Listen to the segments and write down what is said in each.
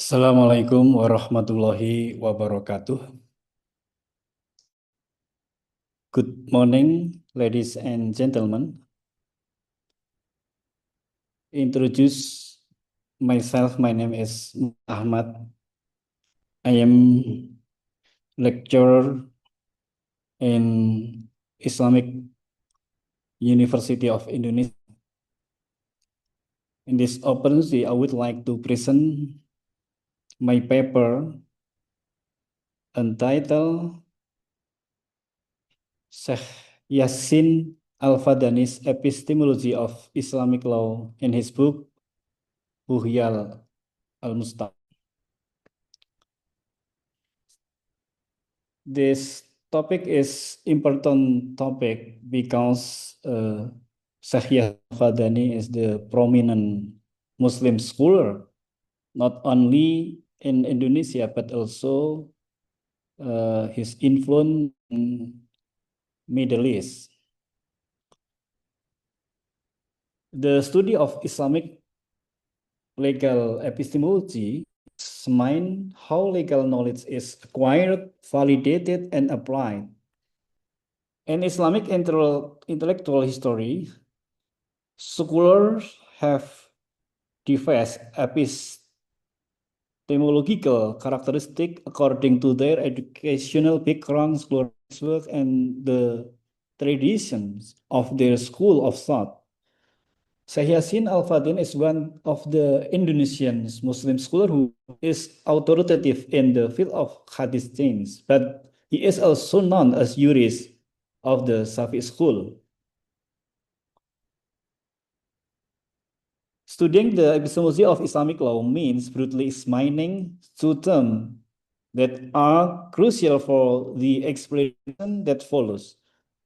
Assalamualaikum warahmatullahi wabarakatuh. Good morning, ladies and gentlemen. Introduce myself. My name is Ahmad. I am lecturer in Islamic University of Indonesia. In this opportunity, I would like to present my paper entitled Sheikh Yassin Al-Fadani's Epistemology of Islamic Law in his book Buhyal Al-Mustaq. This topic is important topic because Sheikh Yahya Fadani is the prominent Muslim scholar, not only in Indonesia but also his influence in Middle East. The study of Islamic legal epistemology examines how legal knowledge is acquired, validated, and applied. In Islamic intellectual history, scholars have devised epistemological characteristics according to their educational background, scholar's work, and the traditions of their school of thought. Syekh Yassin Al-Fadin is one of the Indonesian Muslim scholar who is authoritative in the field of hadith things, but he is also known as jurist of the Safi school. Studying the epistemology of Islamic law means broadly examining two terms that are crucial for the explanation that follows.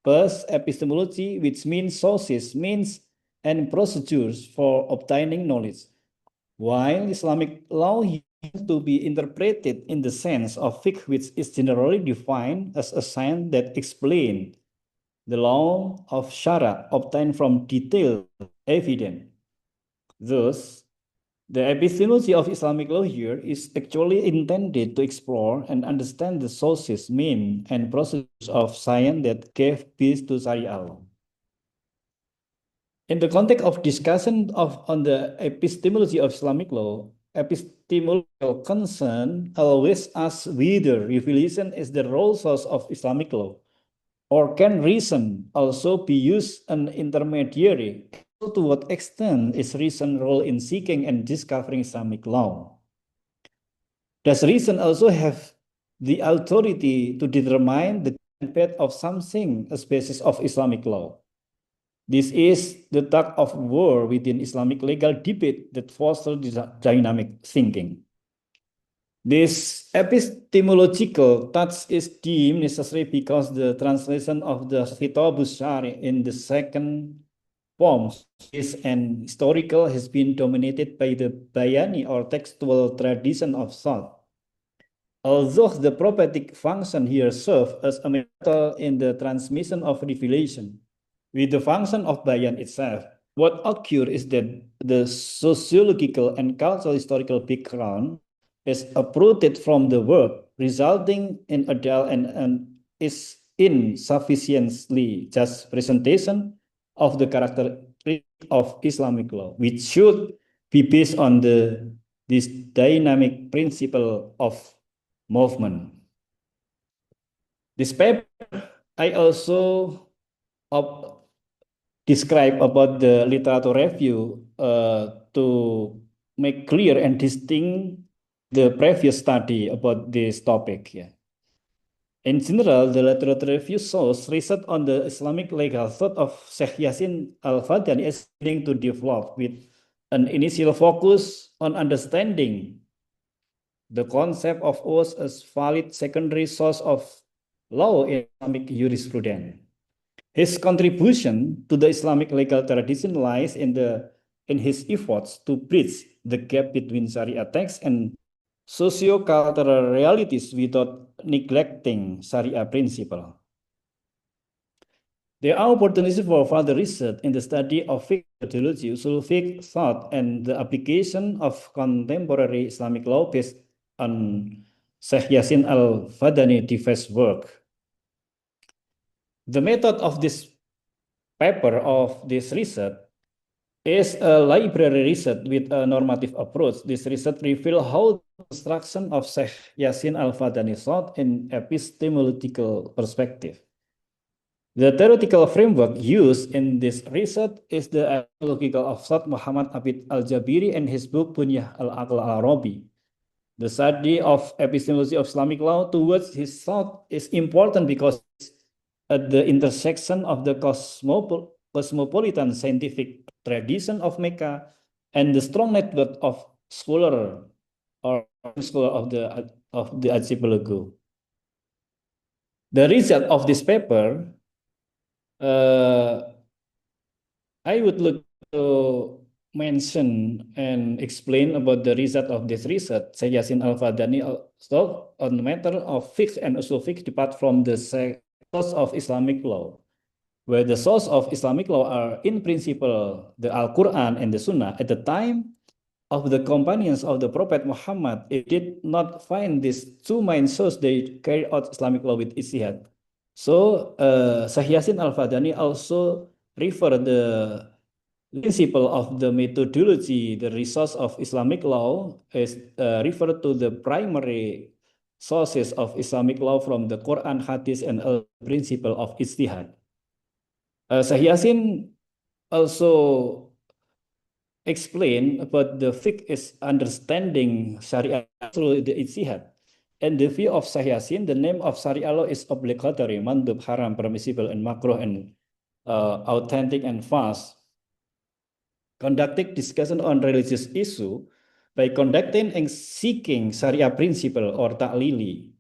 First, epistemology, which means sources, means, and procedures for obtaining knowledge, while Islamic law is to be interpreted in the sense of fiqh, which is generally defined as a science that explains the law of Shara obtained from detailed evidence. Thus, the epistemology of Islamic law here is actually intended to explore and understand the sources, means, and processes of science that gave birth to Sharia law. In the context of discussion on the epistemology of Islamic law, epistemological concern always asks whether revelation is the role source of Islamic law, or can reason also be used an intermediary? To what extent is reason role in seeking and discovering Islamic law? Does reason also have the authority to determine the path of something as basis of Islamic law? This is the tug of war within Islamic legal debate that fosters dynamic thinking. This epistemological touch is deemed necessary because the translation of the Khitabus Syari in the second form is an historical has been dominated by the Bayani or textual tradition of thought. Although the prophetic function here serves as a method in the transmission of revelation, with the function of Bayan itself, what occurs is that the sociological and cultural historical background is uprooted from the work, resulting in a dull and is insufficiently just presentation of the characteristic of Islamic law, which should be based on this dynamic principle of movement. This paper, I also describe about the literature review to make clear and distinct the previous study about this topic. Yeah. In general, the literature review shows research on the Islamic legal thought of Sheikh Yassin Al-Fadani is beginning to develop with an initial focus on understanding the concept of oath as valid secondary source of law in Islamic jurisprudence. His contribution to the Islamic legal tradition lies in his efforts to bridge the gap between Sharia text and socio-cultural realities without neglecting Sharia principle. There are opportunities for further research in the study of fiqh methodology, usul fiqh thought, and the application of contemporary Islamic law based on Sheikh Yassin Al-Fadani device work. The method of this paper of this research is a library research with a normative approach. This research reveals how the construction of Sheikh Yassin Al-Fadani thought in epistemological perspective. The theoretical framework used in this research is the logical of thought Muhammad Abid Al-Jabiri and his book Bunyah al-Aql al-Arabi. The study of epistemology of Islamic law towards his thought is important because at the intersection of the cosmopolitan scientific tradition of Mecca and the strong network of scholar of the archipelago. The result of this paper, I would like to mention and explain about the result of this research. Syekh Yassin Al-Fadani also on the matter of fiqh and usul fiqh depart from the source of Islamic law, where the source of Islamic law are in principle the Al-Quran and the Sunnah. At the time of the companions of the Prophet Muhammad, it did not find these two main sources. They carried out Islamic law with ijtihad. So Syekh Yassin Al-Fadani also refer the principle of the methodology, the resource of Islamic law is referred to the primary sources of Islamic law from the Quran, Hadith, and a principle of ijtihad. Syekh Yassin also explain about the fiqh is understanding Sharia through the ijtihad. And the view of Syekh Yassin, the name of Sharia law is obligatory, mandub, haram, permissible, and makruh, and authentic and fast. Conducting discussion on religious issue by conducting and seeking Sharia principle or ta'lili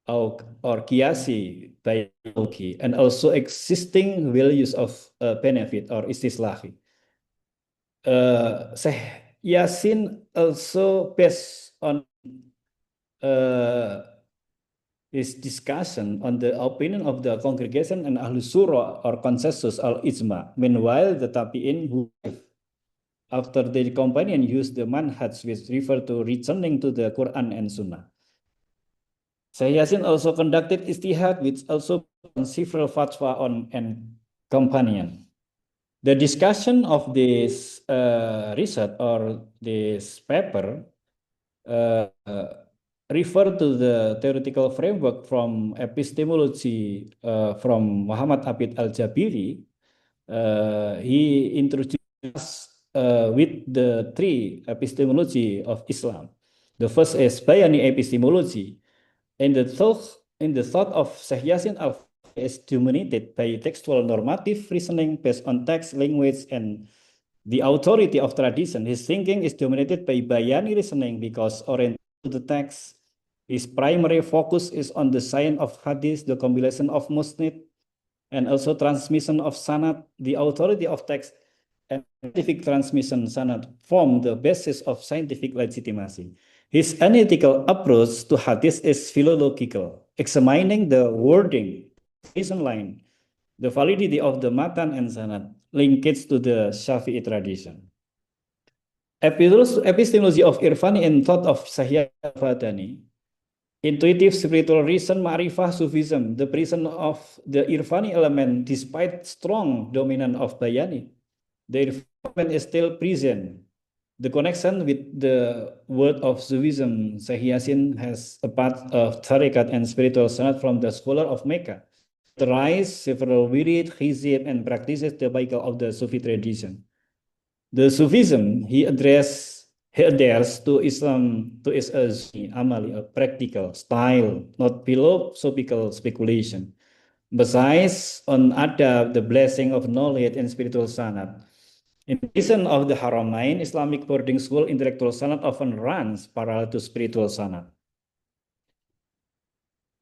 or kiasi by logi, and also existing values of benefit or istislahi. Syekh Yassin also based on his discussion on the opinion of the congregation and Ahlus Surah or consensus al-ijma. Meanwhile, the tabi'in who after the companion used the manhaj which refer to returning to the Quran and Sunnah. Syekh Yassin also conducted ijtihad which also several fatwa on and companion. The discussion of this research or this paper refer to the theoretical framework from epistemology from Muhammad Abid Al-Jabiri. He introduced with the three epistemology of Islam. The first is Bayani epistemology, and the thought of Syekh Yassin is dominated by textual normative reasoning based on text, language, and the authority of tradition. His thinking is dominated by Bayani reasoning because oriented to the text. His primary focus is on the science of hadith, the compilation of musnad, and also transmission of sanad. The authority of text and scientific transmission sanad form the basis of scientific legitimacy. His analytical approach to hadith is philological, examining the wording, reason line, the validity of the matan and sanad, linkage to the Shafi'i tradition. Epistemology of Irfani and thought of Syekh Al-Fadani. Intuitive spiritual reason, ma'rifah, Sufism, the presence of the Irfani element despite strong dominance of Bayani. The Irfani is still present. The connection with the word of Sufism, Syekh Yassin has a part of tariqat and spiritual sanad from the scholar of Mecca. The rise several wirid, hizib, and practices the vehicle of the Sufi tradition. The Sufism he adheres to Islam to is a amali, a practical style, not philosophical speculation. Besides on adab, the blessing of knowledge and spiritual sanad. In addition of the Haramain, Islamic boarding school intellectual sanad often runs parallel to spiritual sanad.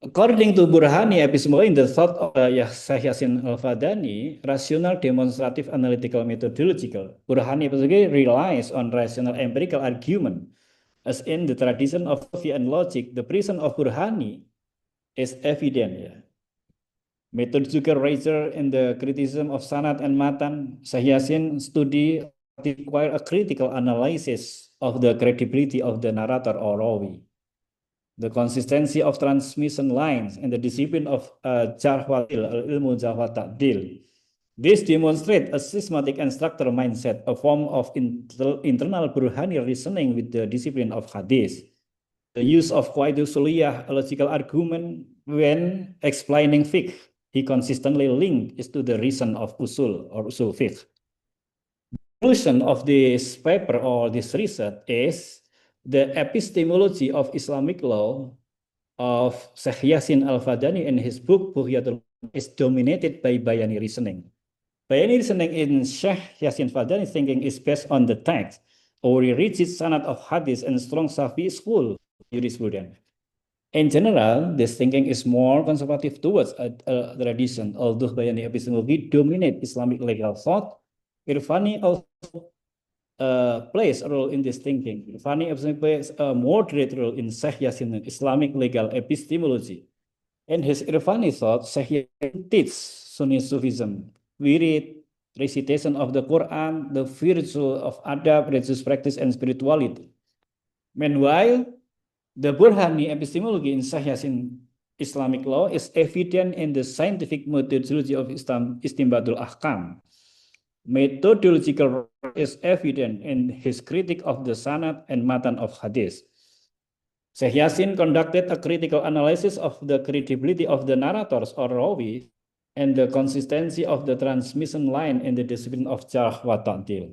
According to Burhani epistemology in the thought of Syekh Yassin Al-Fadani, rational, demonstrative, analytical, methodological. Burhani epistemology relies on rational empirical argument. As in the tradition of philosophy and logic, the presence of Burhani is evident. Methodological research in the criticism of Sanad and Matan, Syekh Yasin study require a critical analysis of the credibility of the narrator or rawi, the consistency of transmission lines, and the discipline of jarh wa ta'dil, ilmu jarh wa ta'dil. This demonstrates a systematic and structural mindset, a form of internal burhani reasoning with the discipline of hadith. The use of Qaidusuliyah, a logical argument when explaining fiqh, he consistently linked it to the reason of usul or usul fiqh. The conclusion of this paper or this research is the epistemology of Islamic law of Syekh Yasin Al-Fadani in his book Bughyatul is dominated by Bayani reasoning. Bayani reasoning in Syekh Yasin Fadani's thinking is based on the text, or rigid sanad of hadith and strong Safi school jurisprudence. In general, this thinking is more conservative towards a tradition, although Bayani epistemology dominate Islamic legal thought. Irfani also plays a role in this thinking. Irfani plays a moderate role in Syekh Yasin Islamic legal epistemology. In his Irfani thought, Syekh Yasin teaches Sunni Sufism, wirid, recitation of the Quran, the virtue of adab, religious practice, and spirituality. Meanwhile, the Burhani epistemology in Syekh Yasin Islamic law is evident in the scientific methodology of Istinbatul Ahkam. Methodological is evident in his critique of the Sanad and Matan of Hadith. Syekh Yasin conducted a critical analysis of the credibility of the narrators or rawi and the consistency of the transmission line in the discipline of jarh wa ta'dil.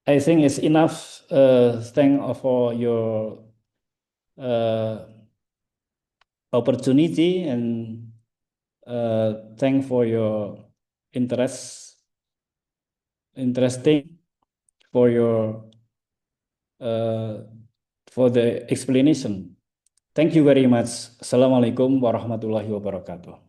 I think it's enough. Thank for your opportunity and thank for your interesting for your for the explanation. Thank you very much. Assalamualaikum warahmatullahi wabarakatuh.